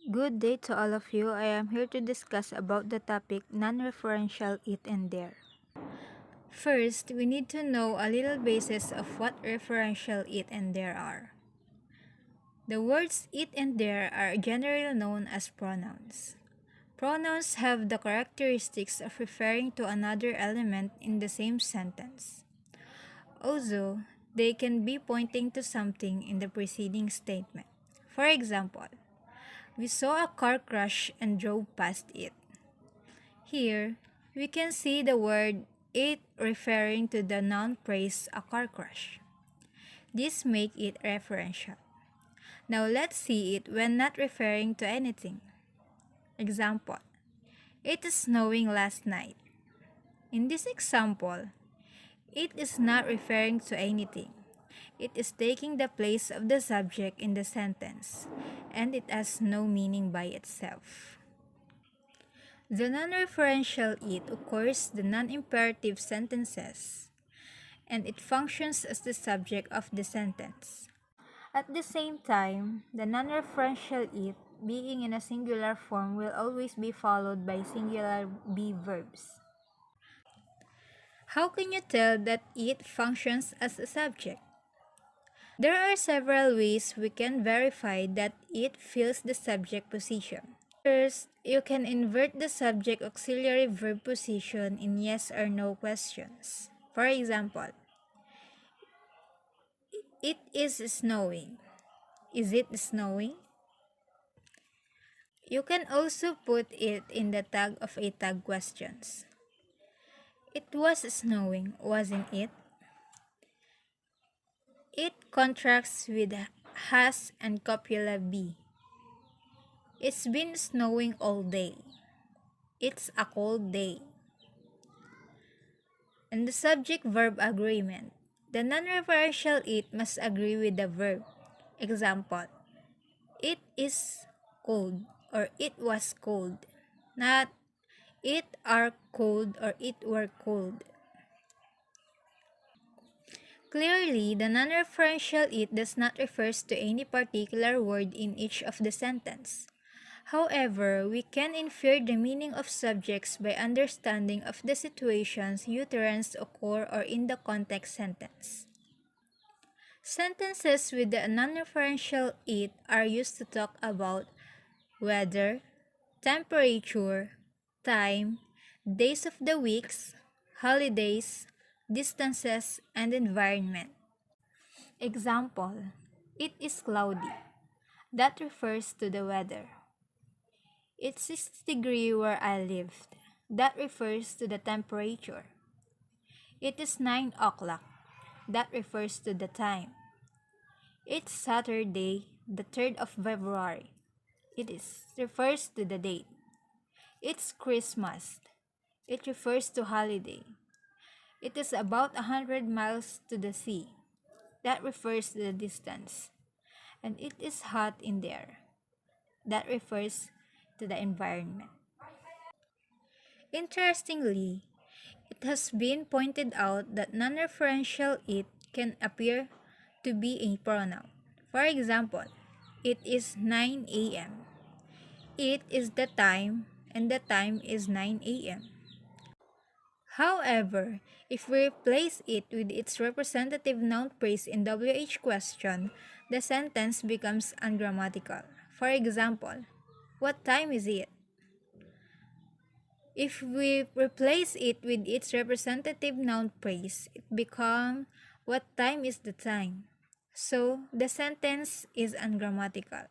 Good day to all of you. I am here to discuss about the topic non-referential it and there. First, we need to know a little basis of what referential it and there are. The words it and there are generally known as pronouns. Pronouns have the characteristics of referring to another element in the same sentence. Also, they can be pointing to something in the preceding statement. For example, we saw a car crash and drove past it. Here, we can see the word it referring to the noun phrase a car crash. This makes it referential. Now let's see it when not referring to anything. Example, it is snowing last night. In this example, it is not referring to anything. It is taking the place of the subject in the sentence, and it has no meaning by itself. The non-referential it occurs in non-imperative sentences, and it functions as the subject of the sentence. At the same time, the non-referential it, being in a singular form, will always be followed by singular be verbs. How can you tell that it functions as a subject? There are several ways we can verify that it fills the subject position. First, you can invert the subject auxiliary verb position in yes or no questions. For example, it is snowing. Is it snowing? You can also put it in the tag of a tag questions. It was snowing, wasn't it? It contracts with has and copula be. It's been snowing all day. It's a cold day. And the subject-verb agreement. The non-referential it must agree with the verb. Example, it is cold or it was cold. Not it are cold or it were cold. Clearly, the non-referential it does not refer to any particular word in each of the sentence. However, we can infer the meaning of subjects by understanding of the situations utterance occur or in the context sentence. Sentences with the non-referential it are used to talk about weather, temperature, time, days of the weeks, holidays, distances, and environment. Example, it is cloudy. That refers to the weather. It's 60 degrees where I lived. That refers to the temperature. It is 9 o'clock. That refers to the time. It's Saturday, the 3rd of February. Refers to the date. It's Christmas. It refers to holiday. It is about 100 miles to the sea. That refers to the distance. And it is hot in there. That refers to the environment. Interestingly, it has been pointed out that non-referential it can appear to be a pronoun. For example, it is 9 a.m. It is the time and the time is 9 a.m. However, if we replace it with its representative noun phrase in WH question, the sentence becomes ungrammatical. For example, what time is it? If we replace it with its representative noun phrase, it becomes what time is the time? So, the sentence is ungrammatical.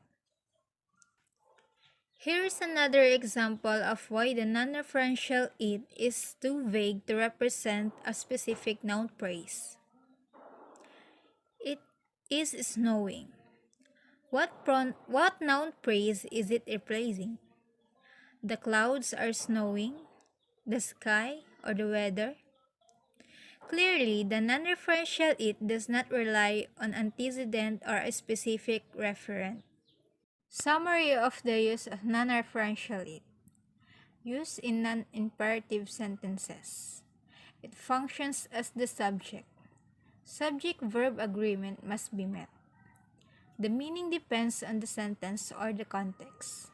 Here is another example of why the non-referential it is too vague to represent a specific noun phrase. It is snowing. What noun phrase is it replacing? The clouds are snowing, the sky, or the weather? Clearly, the non-referential it does not rely on antecedent or a specific referent. Summary of the use of non-referential it. Used in non-imperative sentences. It functions as the subject. Subject-verb agreement must be met. The meaning depends on the sentence or the context.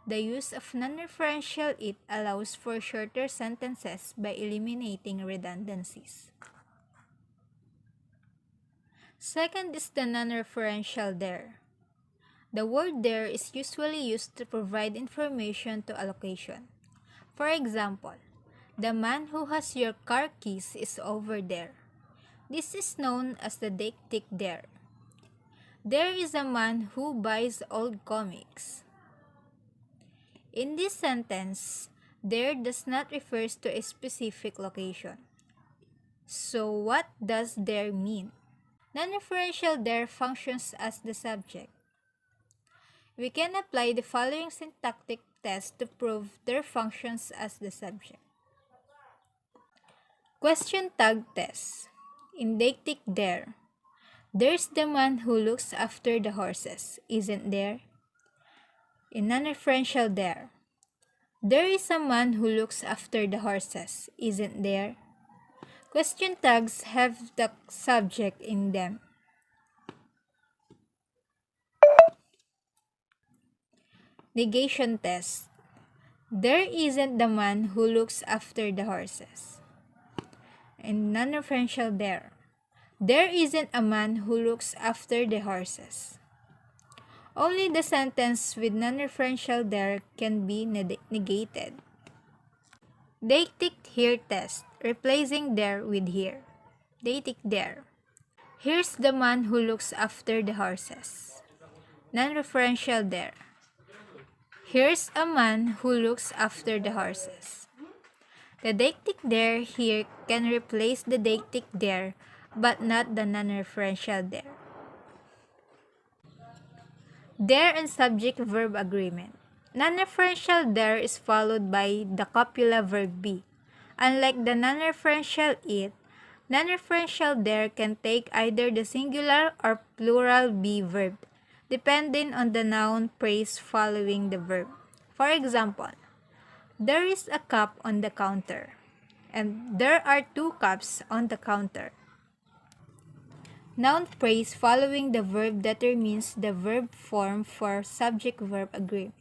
The use of non-referential it allows for shorter sentences by eliminating redundancies. Second is the non-referential there. The word there is usually used to provide information to a location. For example, the man who has your car keys is over there. This is known as the deictic there. There is a man who buys old comics. In this sentence, there does not refer to a specific location. So what does there mean? Non-referential there functions as the subject. We can apply the following syntactic test to prove there functions as the subject. Question tag test. In deictic there, there's the man who looks after the horses, isn't there? In non-referential there is a man who looks after the horses, isn't there? Question tags have the subject in them. Negation test. There isn't the man who looks after the horses. In non-referential there isn't a man who looks after the horses. Only the sentence with non-referential there can be negated. Deictic here test, replacing there with here. Deictic there. Here's the man who looks after the horses. Non-referential there. Here's a man who looks after the horses. The deictic there here can replace the deictic there, but not the non-referential there. There and subject-verb agreement. Non-referential there is followed by the copula verb be. Unlike the non-referential it, non-referential there can take either the singular or plural be verb, depending on the noun phrase following the verb. For example, there is a cup on the counter, and there are 2 cups on the counter. Noun phrase following the verb determines the verb form for subject-verb agreement.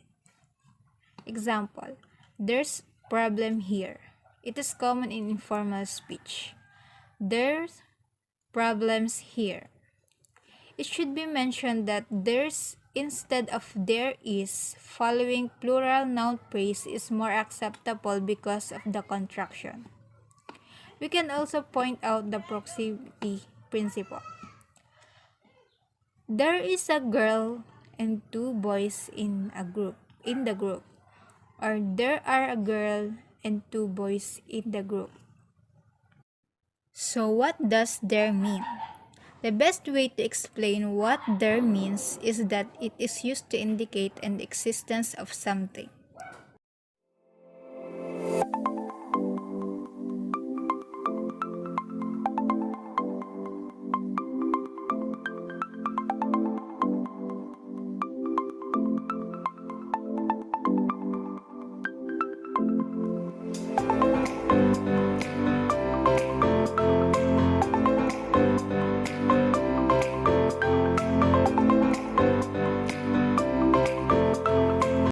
Example, there's problem here. It is common in informal speech. There's problems here. It should be mentioned that there's instead of there is following plural noun phrase is more acceptable because of the contraction. We can also point out the proximity principle. There is a girl and 2 boys in the group. Or there are a girl and 2 boys in the group. So what does there mean? The best way to explain what there means is that it is used to indicate an existence of something.